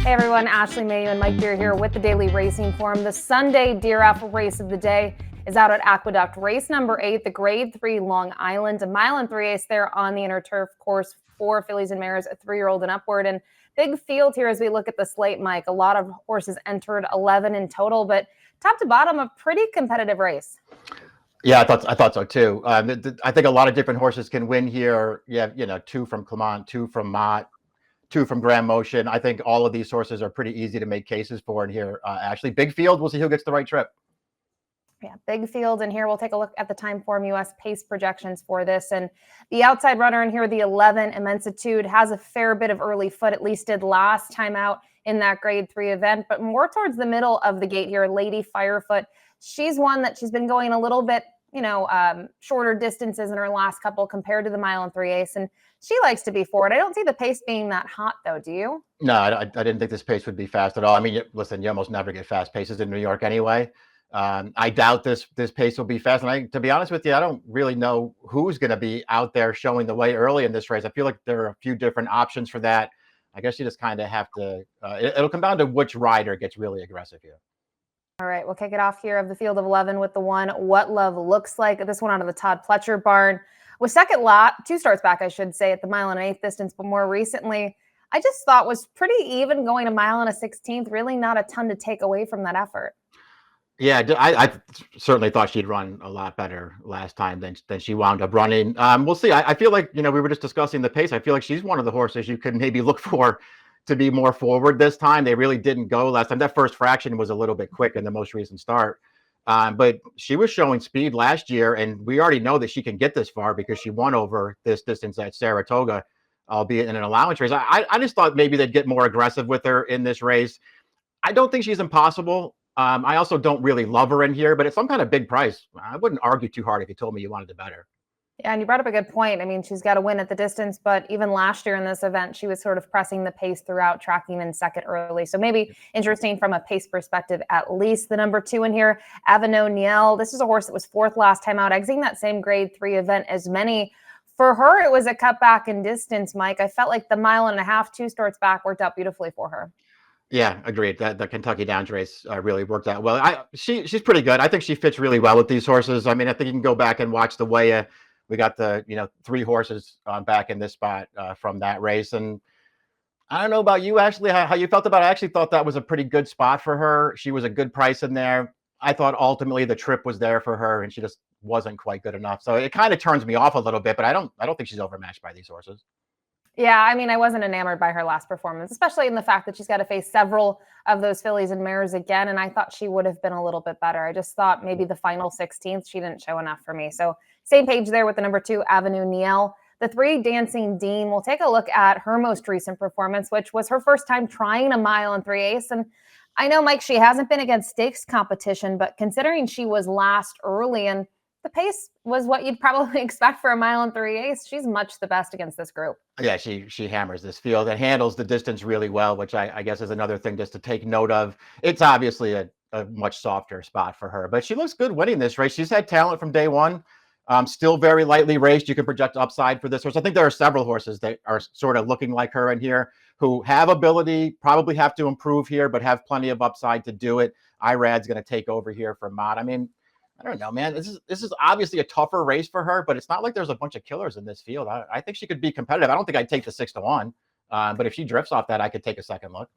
Hey everyone, Ashley Mailloux and Mike Beer here with the Daily Racing Forum. The Sunday DRF race of the day is out at Aqueduct. Race number 8, the Grade 3 Long Island, a mile and 3/8 there on the inner turf course for fillies and mares, a 3-year-old and upward. And big field here as we look at the slate, Mike. A lot of horses entered, 11 in total, but top to bottom, a pretty competitive race. Yeah, I thought so too. I think a lot of different horses can win here. You have, 2 from Clement, 2 from Mott, 2 from Grand Motion. I think all of these horses are pretty easy to make cases for in here. Actually, big field. We'll see who gets the right trip. Yeah, big field in here. We'll take a look at the Time Form US pace projections for this. And the outside runner in here, the 11 Immensitude, has a fair bit of early foot, at least did last time out in that Grade 3 event, but more towards the middle of the gate here, Lady Firefoot. She's one that she's been going a little bit, shorter distances in her last couple compared to the mile and 3/8. And she likes to be forward. I don't see the pace being that hot, though. Do you? No, I didn't think this pace would be fast at all. I mean, listen, you almost never get fast paces in New York anyway. I doubt this pace will be fast. And to be honest with you, I don't really know who's going to be out there showing the way early in this race. I feel like there are a few different options for that. I guess you just kind of have to, it'll come down to which rider gets really aggressive here. All right, we'll kick it off here of the field of 11 with the one, What Love Looks Like. This one out of the Todd Pletcher barn. Was second lot, 2 starts back, I should say, at the mile and 1/8 distance, but more recently, I just thought was pretty even going a mile and a 16th. Really not a ton to take away from that effort. Yeah, I certainly thought she'd run a lot better last time than she wound up running. We'll see. I feel like, we were just discussing the pace. I feel like she's one of the horses you could maybe look for to be more forward this time. They really didn't go last time. That first fraction was a little bit quick in the most recent start. But she was showing speed last year, and we already know that she can get this far because she won over this distance at Saratoga, albeit in an allowance race. I just thought maybe they'd get more aggressive with her in this race. I don't think she's impossible. I also don't really love her in here, but at some kind of big price, I wouldn't argue too hard if you told me you wanted to bet her. Yeah, and you brought up a good point. I mean, she's got to win at the distance, but even last year in this event, she was sort of pressing the pace throughout, tracking in second early. So maybe interesting from a pace perspective, at least. The number 2 in here, Avenue Niel. This is a horse that was 4th last time out, exiting that same Grade 3 event as many. For her, it was a cutback in distance, Mike. I felt like the mile and a half, 2 starts back, worked out beautifully for her. Yeah, agreed. That the Kentucky Downs race really worked out well. She's pretty good. I think she fits really well with these horses. I mean, I think you can go back and watch the way we got the 3 horses back in this spot from that race. And I don't know about you, Ashley, how you felt about it. I actually thought that was a pretty good spot for her. She was a good price in there. I thought ultimately the trip was there for her, and she just wasn't quite good enough. So it kind of turns me off a little bit, but I don't think she's overmatched by these horses. Yeah, I mean, I wasn't enamored by her last performance, especially in the fact that she's got to face several of those fillies and mares again, and I thought she would have been a little bit better. I just thought maybe the final 16th, she didn't show enough for me. So same page there with the number 2, Avenue Niel. The 3, Dancing Dean. We'll take a look at her most recent performance, which was her first time trying a mile and 3/8. And I know, Mike, she hasn't been against stakes competition, but considering she was last early and the pace was what you'd probably expect for a mile and 3/8, she's much the best against this group. Yeah, she hammers this field and handles the distance really well, which I guess is another thing just to take note of. It's obviously a much softer spot for her, but she looks good winning this race. She's had talent from day one. Still very lightly raced. You can project upside for this horse. I think there are several horses that are sort of looking like her in here who have ability, probably have to improve here, but have plenty of upside to do it. Irad's going to take over here for Mott. I mean, I don't know, man. This is obviously a tougher race for her, but it's not like there's a bunch of killers in this field. I think she could be competitive. I don't think I'd take the 6-1, but if she drifts off that, I could take a second look.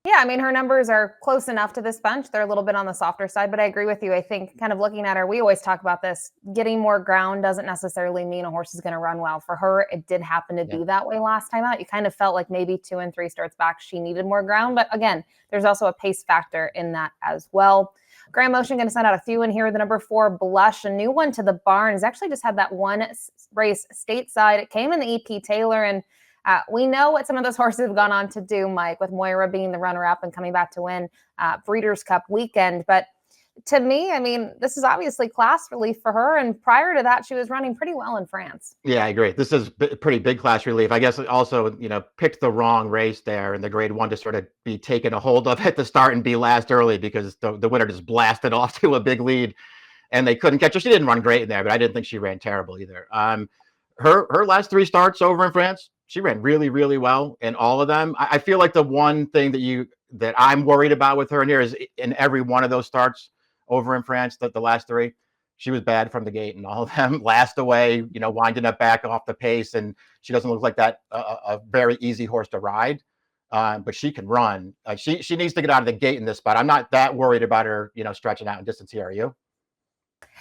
Yeah, I mean, her numbers are close enough to this bunch. They're a little bit on the softer side, but I agree with you. I think kind of looking at her, we always talk about this. Getting more ground doesn't necessarily mean a horse is going to run well. For her, it did happen to be that way last time out. You kind of felt like maybe 2 and 3 starts back, she needed more ground. But again, there's also a pace factor in that as well. Grand Motion going to send out a few in here. The number 4, Blush, a new one to the barn. Has actually just had that one race stateside. It came in the EP Taylor, and we know what some of those horses have gone on to do, Mike, with Moira being the runner-up and coming back to win Breeders' Cup weekend. But to me, I mean, this is obviously class relief for her. And prior to that, she was running pretty well in France. Yeah, I agree. This is pretty big class relief. I guess also, picked the wrong race there in the Grade 1 to sort of be taken a hold of at the start and be last early because the winner just blasted off to a big lead and they couldn't catch her. She didn't run great in there, but I didn't think she ran terrible either. Her last 3 starts over in France, She ran really, really well in all of them. I feel like the one thing that I'm worried about with her in here is in every one of those starts over in France, the last three, she was bad from the gate in all of them. Last away, winding up back off the pace, and she doesn't look like that a very easy horse to ride. But she can run. She needs to get out of the gate in this spot. I'm not that worried about her, stretching out in distance here. Are you?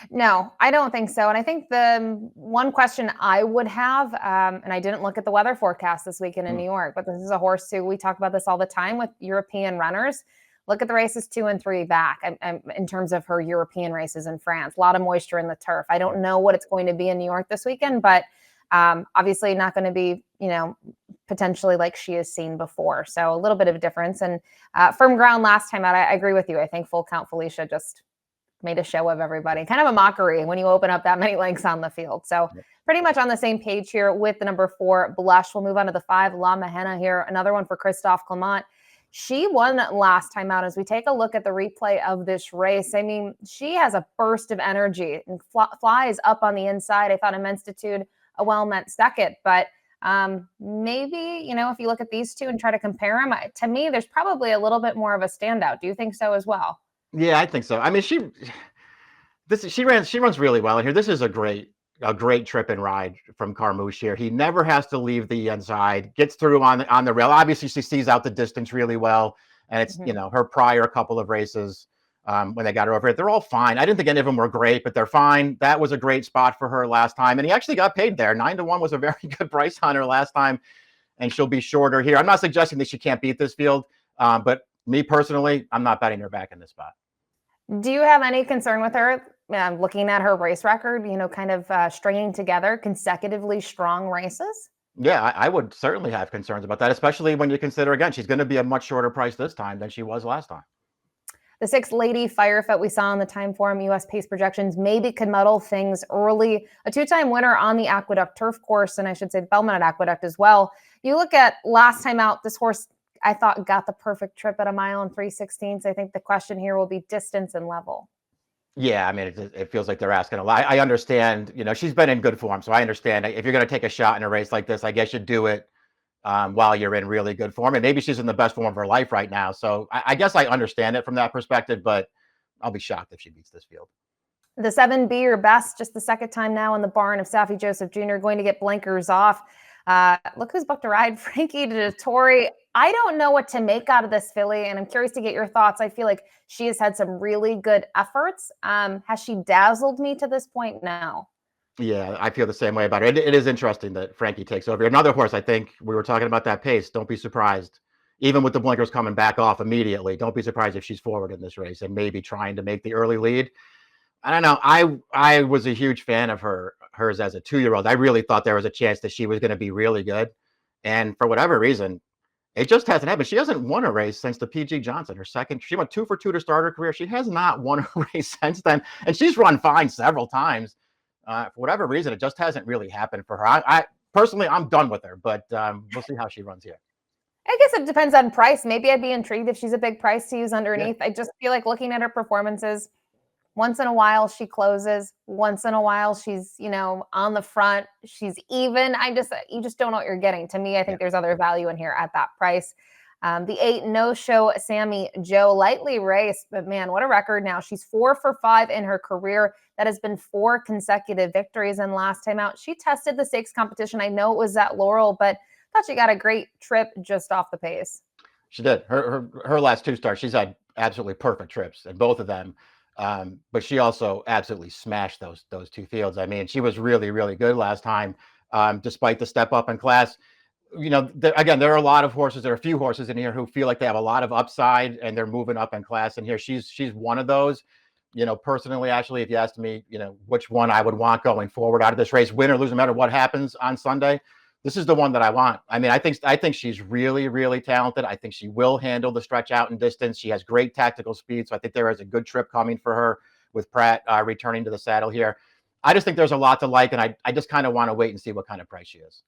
No, I don't think so. And I think the one question I would have, and I didn't look at the weather forecast this weekend in New York, but this is a horse too. We talk about this all the time with European runners. Look at the races 2 and 3 back in terms of her European races in France. A lot of moisture in the turf. I don't know what it's going to be in New York this weekend, but obviously not going to be, potentially like she has seen before. So a little bit of a difference. And firm ground last time out, I agree with you. I think Full Count Felicia just made a show of everybody. Kind of a mockery when you open up that many lengths on the field. So pretty much on the same page here with the number 4, Blush. We'll move on to the 5, La Mahena here. Another one for Christophe Clement. She won last time out. As we take a look at the replay of this race, I mean, she has a burst of energy and flies up on the inside. I thought Immensitude a well-meant second, but maybe, if you look at these two and try to compare them, to me, there's probably a little bit more of a standout. Do you think so as well? Yeah, I think so. I mean, she runs really well in here. This is a great trip and ride from Carmouche here. He never has to leave the inside, gets through on the rail. Obviously, she sees out the distance really well, and it's her prior couple of races when they got her over it, they're all fine. I didn't think any of them were great, but they're fine. That was a great spot for her last time, and he actually got paid there. 9-1 was a very good price on her last time, and she'll be shorter here. I'm not suggesting that she can't beat this field, but me personally, I'm not betting her back in this spot. Do you have any concern with her? Looking at her race record, kind of stringing together consecutively strong races? Yeah, I would certainly have concerns about that, especially when you consider, again, she's going to be a much shorter price this time than she was last time. The 6 Lady Firefoot we saw on the Timeform U.S. pace projections maybe could muddle things early. A 2-time winner on the Aqueduct turf course, and I should say the Belmont Aqueduct as well. You look at last time out, this horse, I thought, got the perfect trip at 1 mile and 3/16. I think the question here will be distance and level. Yeah, I mean, it feels like they're asking a lot. I understand, she's been in good form, so I understand if you're going to take a shot in a race like this, I guess you do it while you're in really good form. And maybe she's in the best form of her life right now. So I guess I understand it from that perspective, but I'll be shocked if she beats this field. The 7 Be Your Best, just the second time now in the barn of Safi Joseph Jr., going to get blinkers off. Look who's booked to ride, Frankie Dettori. I don't know what to make out of this filly, and I'm curious to get your thoughts. I feel like she has had some really good efforts. Has she dazzled me to this point? No. Yeah, I feel the same way about her. It is interesting that Frankie takes over. Another horse, I think we were talking about that pace. Don't be surprised. Even with the blinkers coming back off immediately, don't be surprised if she's forward in this race and maybe trying to make the early lead. I don't know. I was a huge fan of hers as a 2-year-old. I really thought there was a chance that she was going to be really good. And for whatever reason, it just hasn't happened. She hasn't won a race since the PG Johnson, her second. She went 2 for 2 to start her career. She has not won a race since then. And she's run fine several times. For whatever reason, it just hasn't really happened for her. I personally, I'm done with her, but we'll see how she runs here. I guess it depends on price. Maybe I'd be intrigued if she's a big price to use underneath. Yeah. I just feel like looking at her performances, once in a while she closes, once in a while she's, on the front, she's even. You just don't know what you're getting. To me, I think there's other value in here at that price. The 8 No-Show Sammy Joe, lightly raced, but man, what a record now. She's 4 for 5 in her career. That has been 4 consecutive victories. And last time out, she tested the stakes competition. I know it was at Laurel, but I thought she got a great trip just off the pace. She did. Her last 2 starts, she's had absolutely perfect trips in both of them. But she also absolutely smashed those 2 fields. I mean, she was really, really good last time, despite the step up in class. Again, there are a lot of horses. There are a few horses in here who feel like they have a lot of upside and they're moving up in class. And here she's one of those. Personally, actually, if you asked me, which one I would want going forward out of this race, win or lose, no matter what happens on Sunday, this is the one that I want. I mean, I think she's really, really talented. I think she will handle the stretch out and distance. She has great tactical speed. So I think there is a good trip coming for her with Pratt returning to the saddle here. I just think there's a lot to like, and I just kind of want to wait and see what kind of price she is.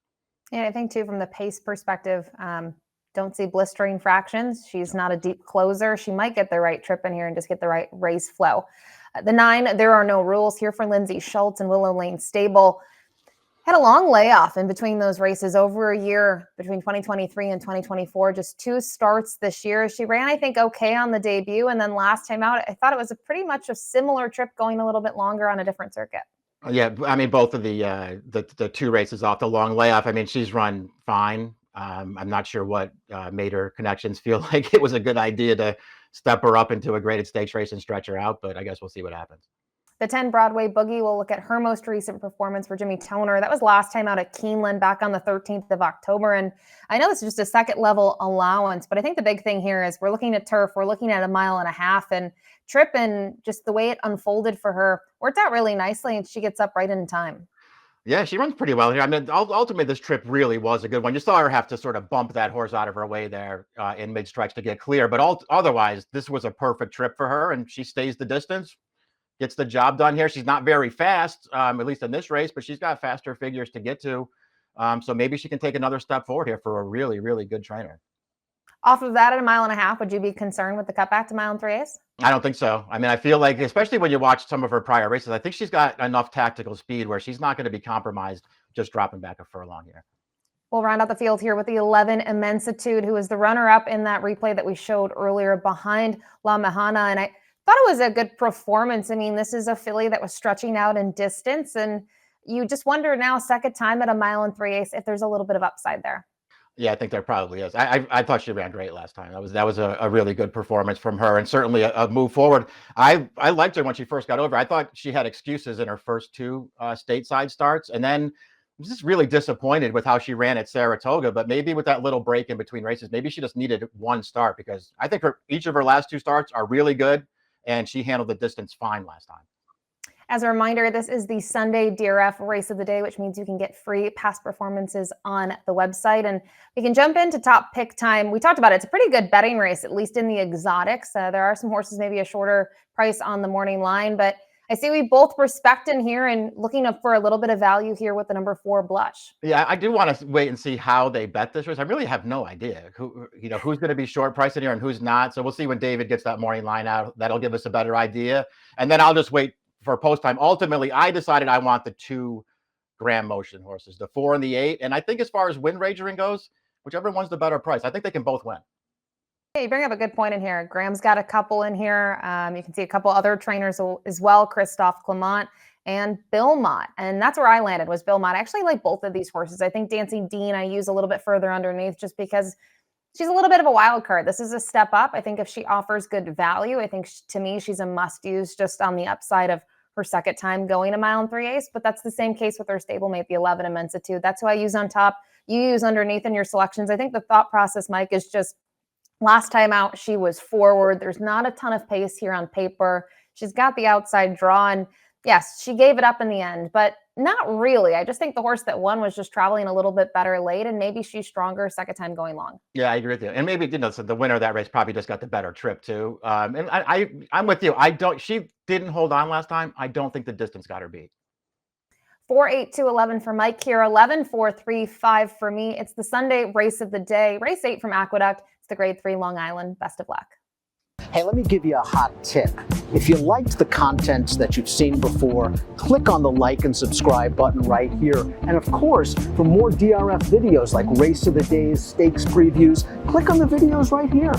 And I think too, from the pace perspective, don't see blistering fractions. She's not a deep closer. She might get the right trip in here and just get the right race flow. The 9, There Are No Rules here for Lindsay Schultz and Willow Lane Stable. Had a long layoff in between those races, over a year between 2023 and 2024, just 2 starts this year. She ran, I think, okay on the debut. And then last time out, I thought it was pretty much a similar trip, going a little bit longer on a different circuit. Yeah, I mean, both of the 2 races off the long layoff. I mean, she's run fine. I'm not sure what made her connections feel like it was a good idea to step her up into a graded stakes race and stretch her out, but I guess we'll see what happens. The 10 Broadway Boogie will look at her most recent performance for Jimmy Toner. That was last time out at Keeneland back on the 13th of October. And I know this is just a second level allowance, but I think the big thing here is we're looking at turf. We're looking at a 1.5 miles. And Trip, and just the way it unfolded for her, worked out really nicely, and she gets up right in time. Yeah, she runs pretty well here. I mean, ultimately, this trip really was a good one. You saw her have to sort of bump that horse out of her way there in mid-stretch to get clear. But otherwise, this was a perfect trip for her, and she stays the distance, gets the job done here. She's not very fast, at least in this race, but she's got faster figures to get to. So maybe she can take another step forward here for a really, really good trainer. Off of that at a 1.5 miles, would you be concerned with the cutback to 1 3/8? I don't think so. I mean, I feel like, especially when you watch some of her prior races, I think she's got enough tactical speed where she's not going to be compromised just dropping back a furlong here. We'll round out the field here with the 11 Immensitude, who was the runner-up in that replay that we showed earlier behind La Mahana. And I thought it was a good performance. I mean, this is a filly that was stretching out in distance, and you just wonder now, second time at a 1 3/8, if there's a little bit of upside there. Yeah, I think there probably is. I thought she ran great last time. That was a really good performance from her, and certainly a move forward. I liked her when she first got over. I thought she had excuses in her first 2 stateside starts, and then was just really disappointed with how she ran at Saratoga. But maybe with that little break in between races, maybe she just needed 1 start, because I think each of her last 2 starts are really good, and she handled the distance fine last time. As a reminder, this is the Sunday DRF race of the day, which means you can get free past performances on the website. And we can jump into top pick time. We talked about it. It's a pretty good betting race, at least in the exotics. There are some horses, maybe a shorter price on the morning line, but I see we both respect in here and looking up for a little bit of value here with the number 4 Blush. Yeah, I do want to wait and see how they bet this race. I really have no idea who's going to be short priced in here and who's not. So we'll see when David gets that morning line out. That'll give us a better idea. And then I'll just wait for post time. Ultimately, I decided I want the 2 Graham Motion horses, the 4 and the 8. And I think as far as win wagering goes, whichever one's the better price, I think they can both win. Yeah, you bring up a good point in here. Graham's got a couple in here. You can see a couple other trainers as well, Christophe Clement and Bill Mott. And that's where I landed, was Bill Mott. I actually like both of these horses. I think Dancing Dean I use a little bit further underneath, just because she's a little bit of a wild card. This is a step up. I think if she offers good value, I think to me she's a must use just on the upside of her second time going a 1 3/8. But that's the same case with her stablemate, the 11 Immensitude. That's who I use on top. You use underneath in your selections. I think the thought process, Mike, is just last time out, she was forward. There's not a ton of pace here on paper. She's got the outside draw, and yes, she gave it up in the end, but not really. I just think the horse that won was just traveling a little bit better late, and maybe she's stronger second time going long. Yeah, I agree with you. And maybe, so the winner of that race probably just got the better trip too. And I'm with you. She didn't hold on last time. I don't think the distance got her beat. 4, 8, 2, 11 for Mike here. 11, 4, 3, 5 for me. It's the Sunday race of the day. Race 8 from Aqueduct. It's the grade 3 Long Island. Best of luck. Hey, let me give you a hot tip. If you liked the content that you've seen before, click on the like and subscribe button right here. And of course, for more DRF videos like Race of the Days, stakes previews, click on the videos right here.